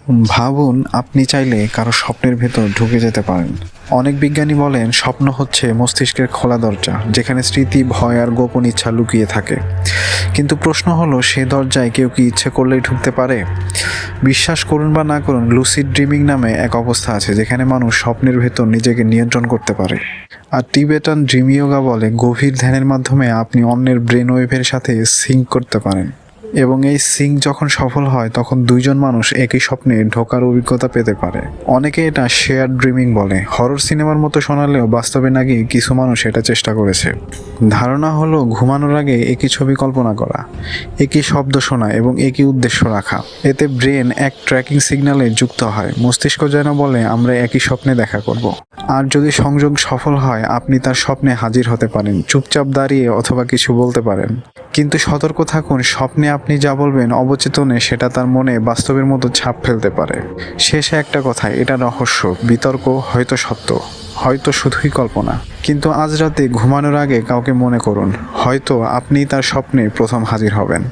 ভাবুন, আপনি চাইলে কারো স্বপ্নের ভেতর ঢুকে যেতে পারেন। অনেক বিজ্ঞানী বলেন স্বপ্ন হচ্ছে মস্তিষ্কের খোলা দরজা, যেখানে স্মৃতি, ভয় আর গোপন ইচ্ছা লুকিয়ে থাকে। কিন্তু প্রশ্ন হলো, সে দরজায় কেউ কি ইচ্ছে করলেই ঢুকতে পারে? বিশ্বাস করুন বা না করুন, লুসিড ড্রিমিং নামে এক অবস্থা আছে যেখানে মানুষ স্বপ্নের ভেতর নিজেকে নিয়ন্ত্রণ করতে পারে। আর টিবেটান ড্রিম ইয়োগা বলে গভীর ধ্যানের মাধ্যমে আপনি অন্যের ব্রেন ওয়েভের সাথে সিঙ্ক করতে পারেন। এবং এই সিঙ্ক যখন সফল হয়, তখন দুইজন মানুষ একই স্বপ্নে ঢোকার অভিজ্ঞতা পেতে পারে। অনেকে এটা শেয়ার ড্রিমিং বলে। হরর সিনেমার মতো শোনালেও বাস্তবে নাকি কিছু মানুষ এটা চেষ্টা করেছে। ধারণা হলো ঘুমানোর আগে একই ছবি কল্পনা করা, একই শব্দ শোনা এবং একই উদ্দেশ্য রাখা। এতে ব্রেন এক ট্র্যাকিং সিগন্যালে যুক্ত হয়। মস্তিষ্ক যেন বলে আমরা একই স্বপ্নে দেখা করব। আর যদি সংযোগ সফল হয়, আপনি তার স্বপ্নে হাজির হতে পারেন, চুপচাপ দাঁড়িয়ে অথবা কিছু বলতে পারেন। কিন্তু সতর্ক থাকুন, স্বপ্নে আপনি যা বলবেন অবচেতনে সেটা তার মনে বাস্তবের মতো ছাপ ফেলতে পারে। শেষে একটা কথা, এটা রহস্য, বিতর্ক, হয়তো সত্য, হয়তো শুধুই কল্পনা। কিন্তু আজ রাতে ঘুমানোর আগে কাউকে মনে করুন, হয়তো আপনিই তার স্বপ্নে প্রথম হাজির হবেন।